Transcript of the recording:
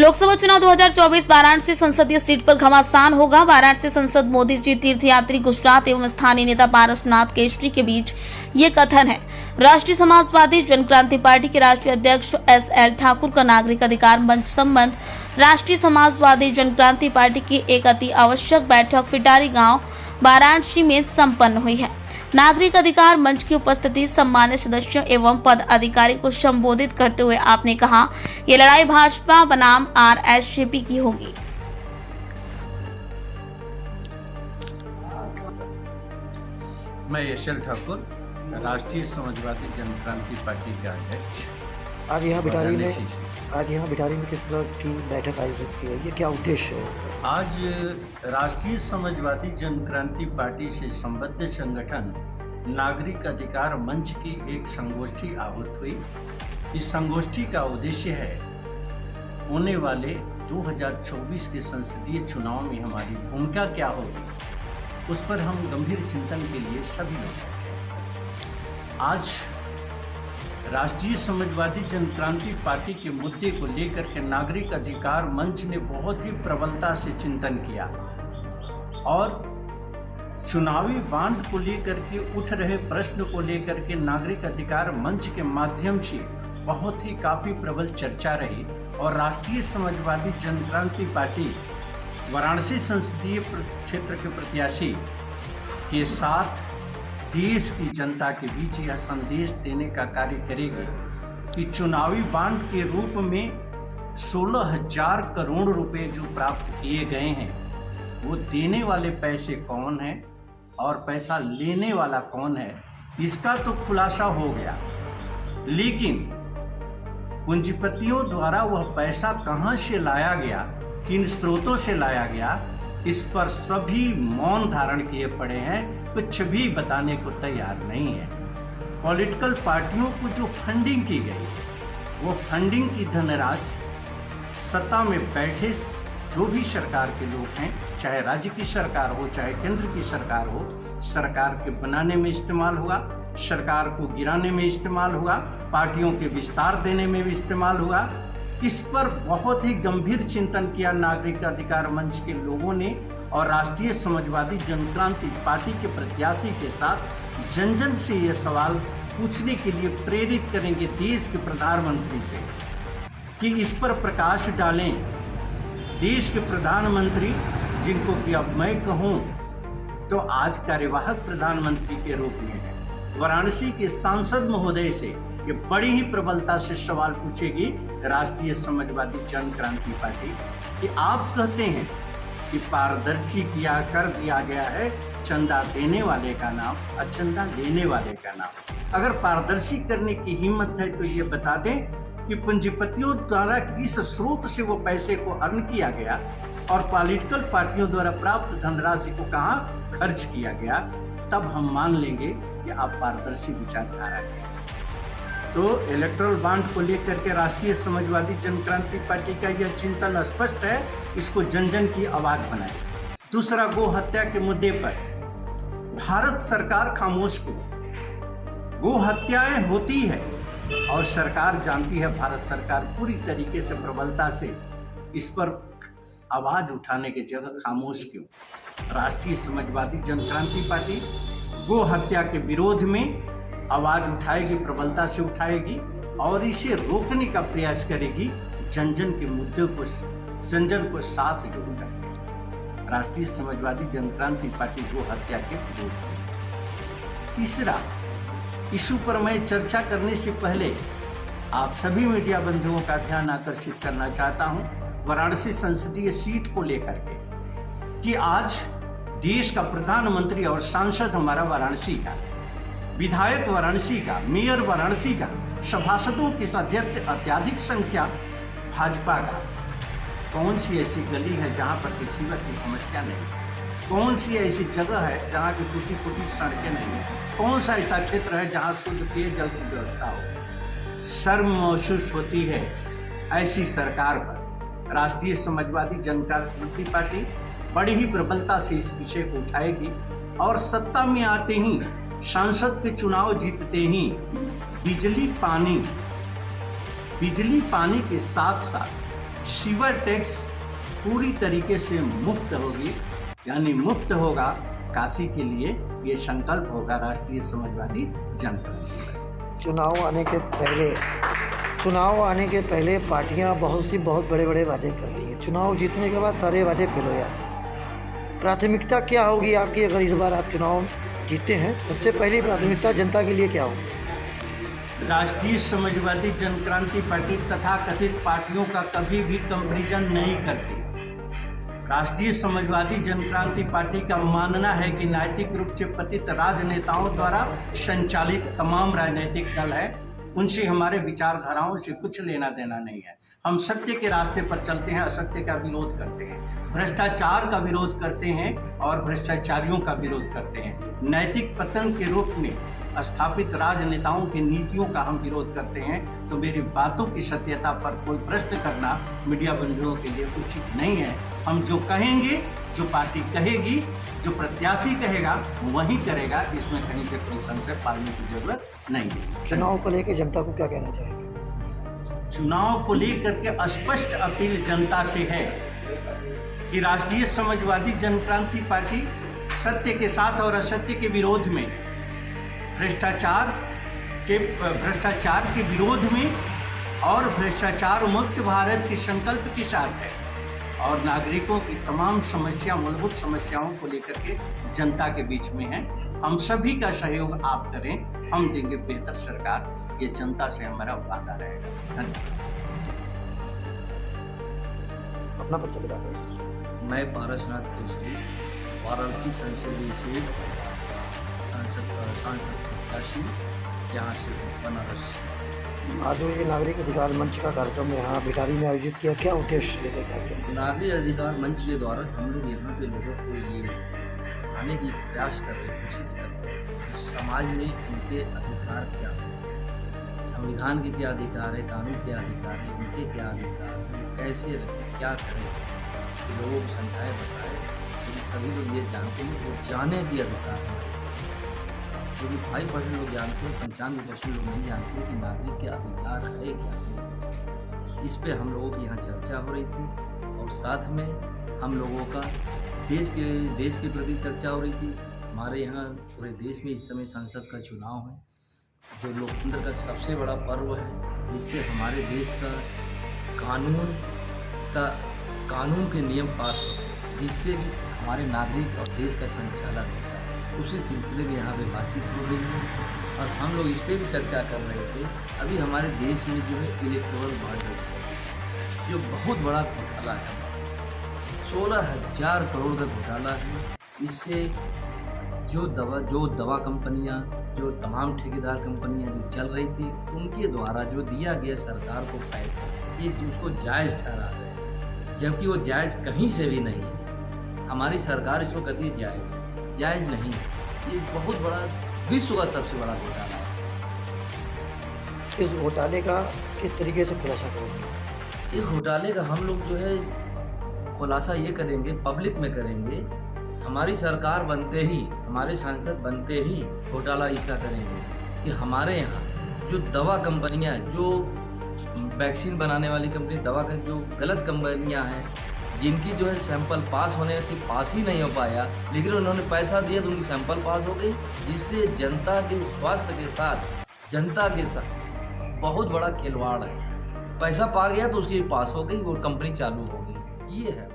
लोकसभा चुनाव 2024 वाराणसी संसदीय सीट पर घमासान होगा। वाराणसी संसद मोदी जी तीर्थयात्री गुजरात एवं स्थानीय नेता पारसनाथ केसरी के बीच ये कथन है। राष्ट्रीय समाजवादी जनक्रांति पार्टी के राष्ट्रीय अध्यक्ष SL ठाकुर का नागरिक अधिकार मंच संबंध राष्ट्रीय समाजवादी जनक्रांति पार्टी की एक अति आवश्यक बैठक फिटारी गांव वाराणसी में संपन्न हुई है। नागरिक अधिकार मंच की उपस्थिति सम्मानित सदस्यों एवं पद अधिकारी को संबोधित करते हुए आपने कहा, ये लड़ाई भाजपा बनाम RSJP की होगी। मैं SL ठाकुर, राष्ट्रीय समाजवादी जनक्रांति पार्टी का अध्यक्ष। आज यहाँ बिटारी में किस तरह की बैठक आयोजित की गई है, क्या उद्देश्य है इसका? आज राष्ट्रीय समाजवादी जनक्रांति पार्टी से संबद्ध संगठन नागरिक अधिकार मंच की एक संगोष्ठी आहूत हुई। इस संगोष्ठी का उद्देश्य है होने वाले 2024 के संसदीय चुनाव में हमारी भूमिका क्या होगी, उस पर हम गंभीर चिंतन के लिए सभी लोग। आज राष्ट्रीय समाजवादी जनक्रांति पार्टी के मुद्दे को लेकर के नागरिक अधिकार मंच ने बहुत ही प्रबलता से चिंतन किया और चुनावी बांड को लेकर के उठ रहे प्रश्न को लेकर के नागरिक अधिकार मंच के माध्यम से बहुत ही काफ़ी प्रबल चर्चा रही और राष्ट्रीय समाजवादी जनक्रांति पार्टी वाराणसी संसदीय क्षेत्र के प्रत्याशी के साथ देश की जनता के बीच यह संदेश देने का कार्य करेगी कि चुनावी बांड के रूप में 16,000 करोड़ रुपए जो प्राप्त किए गए हैं वो देने वाले पैसे कौन हैं और पैसा लेने वाला कौन है, इसका तो खुलासा हो गया, लेकिन पूंजीपतियों द्वारा वह पैसा कहां से लाया गया, किन स्रोतों से लाया गया, इस पर सभी मौन धारण किए पड़े हैं, कुछ भी बताने को तैयार नहीं है। पॉलिटिकल पार्टियों को जो फंडिंग की गई वो फंडिंग की धनराशि सत्ता में बैठे जो भी सरकार के लोग हैं, चाहे राज्य की सरकार हो चाहे केंद्र की सरकार हो, सरकार के बनाने में इस्तेमाल होगा, सरकार को गिराने में इस्तेमाल होगा, पार्टियों के विस्तार देने में भी इस्तेमाल होगा। इस पर बहुत ही गंभीर चिंतन किया नागरिक अधिकार मंच के लोगों ने और राष्ट्रीय समाजवादी जनक्रांति पार्टी के प्रत्याशी के साथ जन जन से ये सवाल पूछने के लिए प्रेरित करेंगे देश के प्रधानमंत्री से कि इस पर प्रकाश डालें। देश के प्रधानमंत्री जिनको कि अब मैं कहूँ तो आज कार्यवाहक प्रधानमंत्री के रूप में है, वाराणसी के सांसद महोदय से ये बड़ी ही प्रबलता से सवाल पूछेगी राष्ट्रीय समाजवादी जनक्रांति पार्टी कि आप कहते हैं कि पारदर्शी कर दिया गया है चंदा देने वाले का नाम और चंदा लेने वाले का नाम। अगर पारदर्शी करने की हिम्मत है तो ये बता दें कि पूंजीपतियों द्वारा किस स्रोत से वो पैसे को अर्न किया गया और पॉलिटिकल पार्टियों द्वारा प्राप्त धनराशि को कहाँ खर्च किया गया, तब हम मान लेंगे कि आप पारदर्शी विचारधारा के। तो इलेक्ट्रल बांड को लेकर के राष्ट्रीय समाजवादी जनक्रांति पार्टी का यह चिंतन स्पष्ट है, इसको जन जन की आवाज बनाए। दूसरा, गो हत्या के मुद्दे पर भारत सरकार खामोश क्यों? गो हत्याएं होती है और सरकार जानती है, भारत सरकार पूरी तरीके से प्रबलता से इस पर आवाज उठाने की जगह खामोश क्यों? राष्ट्रीय समाजवादी जनक्रांति पार्टी गो हत्या के विरोध में आवाज उठाएगी, प्रबलता से उठाएगी और इसे रोकने का प्रयास करेगी, जन जन के मुद्दों को संजन को साथ जोड़ करके। राष्ट्रीय समाजवादी जनक्रांति पार्टी गो हत्या के विरोध में। तीसरा इशू पर मैं चर्चा करने से पहले आप सभी मीडिया बंधुओं का ध्यान आकर्षित करना चाहता हूं वाराणसी संसदीय सीट को लेकर के कि आज देश का प्रधानमंत्री और सांसद हमारा वाराणसी का, विधायक वाराणसी का, मेयर वाराणसी का, सभासदों की अत्यधिक संख्या भाजपा का। कौन सी ऐसी गली है जहां पर किसी की समस्या नहीं? कौन सी ऐसी जगह है जहां की टूटी फूटी सड़कें नहीं? कौन सा ऐसा क्षेत्र है जहां शुद्ध पेयजल की व्यवस्था हो? शर्म महसूस होती है ऐसी सरकार पर। राष्ट्रीय समाजवादी जनक्रांति पार्टी बड़ी ही प्रबलता से इस विषय को उठाएगी और सत्ता में आते ही, सांसद के चुनाव जीतते ही बिजली पानी के साथ साथ सीवर टैक्स पूरी तरीके से मुक्त होगी, यानी मुक्त होगा काशी के लिए, ये संकल्प होगा राष्ट्रीय समाजवादी जनक्रांति का। चुनाव आने के पहले पार्टियां बहुत बड़े वादे करती हैं। चुनाव जीतने के बाद सारे वादे फेल हो जाते हैं। प्राथमिकता क्या होगी आपकी अगर इस बार आप चुनाव जीतते हैं? सबसे पहली प्राथमिकता जनता के लिए क्या होगी? राष्ट्रीय समाजवादी जनक्रांति पार्टी तथाकथित पार्टियों का कभी भी कंपैरिजन नहीं करती। राष्ट्रीय समाजवादी जनक्रांति पार्टी का मानना है कि नैतिक रूप से पतित राजनेताओं द्वारा संचालित तमाम राजनीतिक दल है, उनसे हमारे विचारधाराओं से कुछ लेना देना नहीं है। हम सत्य के रास्ते पर चलते हैं, असत्य का विरोध करते हैं, भ्रष्टाचार का विरोध करते हैं और भ्रष्टाचारियों का विरोध करते हैं। नैतिक पतन के रूप में स्थापित राजनेताओं की नीतियों का हम विरोध करते हैं। तो मेरी बातों की सत्यता पर कोई प्रश्न करना मीडिया बंधुओं के लिए उचित नहीं है। हम जो कहेंगे, जो पार्टी कहेगी, जो प्रत्याशी कहेगा वही करेगा, इसमें कहीं से कोई संशय पालने की जरूरत नहीं है। चुनाव को लेकर जनता को क्या कहना चाहेंगे? चुनाव को लेकर के स्पष्ट अपील जनता से है कि राष्ट्रीय समाजवादी जनक्रांति पार्टी सत्य के साथ और असत्य के विरोध में, भ्रष्टाचार के विरोध में और भ्रष्टाचार मुक्त भारत के संकल्प के साथ है, और नागरिकों की तमाम समस्या, मूलभूत समस्याओं को लेकर के जनता के बीच में है। हम सभी का सहयोग आप करें, हम देंगे बेहतर सरकार, ये जनता से हमारा वादा रहेगा। धन्यवाद। अपना परिचय बता दें। मैं पारसनाथ केसरी, वाराणसी संसदीय सीट सांसद प्रत्याशी, यहाँ से बनारस। आज ये नागरिक अधिकार मंच का कार्यक्रम यहाँ भिटारी में आयोजित किया, क्या उद्देश्य लेकर कार्यक्रम? नागरिक अधिकार मंच के द्वारा हम लोग यहाँ पे लोगों को ये बताने की प्रयास कर रहे, कोशिश कर रहे हैं कि समाज में उनके अधिकार क्या है, संविधान के क्या अधिकार है, कानून क्या अधिकार है, उनके क्या अधिकार है, वो कैसे रखें, क्या करें, लोगों को समझाए बताए। लेकिन सभी लोग ये जानते हैं कि वो जाने की अधिकार है, क्योंकि 5% लोग जानते हैं, 95% लोग नहीं जानते कि नागरिक के अधिकार है क्या। इस पे हम लोगों की यहाँ चर्चा हो रही थी, और साथ में हम लोगों का देश के प्रति चर्चा हो रही थी। हमारे यहाँ पूरे देश में इस समय संसद का चुनाव है, जो लोकतंत्र का सबसे बड़ा पर्व है, जिससे हमारे देश का कानून के नियम पास होते हैं, जिससे कि हमारे नागरिक और देश का संचालन होता है। उसी सिलसिले में यहाँ पे बातचीत हो रही है, और हम लोग इस पर भी चर्चा कर रहे थे। अभी हमारे देश में जो है इलेक्टोरल बॉन्ड जो बहुत बड़ा घोटाला है, 16,000 करोड़ का घोटाला है। इससे जो दवा कंपनियां, जो तमाम ठेकेदार कंपनियां जो चल रही थी, उनके द्वारा जो दिया गया सरकार को पैसा, ये उसको जायज़ ठहरा रहे हैं, जबकि वो जायज़ कहीं से भी नहीं है। हमारी सरकार इसको कहती है जायज़ नहीं है। ये बहुत बड़ा, विश्व का सबसे बड़ा घोटाला है। इस घोटाले का किस तरीके से खुलासा करेंगे? इस घोटाले का हम लोग जो है खुलासा ये करेंगे, पब्लिक में करेंगे। हमारी सरकार बनते ही, हमारे सांसद बनते ही घोटाला इसका करेंगे कि हमारे यहाँ जो दवा कंपनियाँ, जो वैक्सीन बनाने वाली कंपनी, दवा का जो गलत कंपनियाँ हैं, जिनकी जो है सैंपल पास होने थी, पास ही नहीं हो पाया, लेकिन उन्होंने पैसा दिया तो उनकी सैंपल पास हो गई, जिससे जनता के स्वास्थ्य के साथ, जनता के साथ बहुत बड़ा खिलवाड़ है। पैसा पा गया तो उसकी पास हो गई, वो कंपनी चालू हो गई। ये है।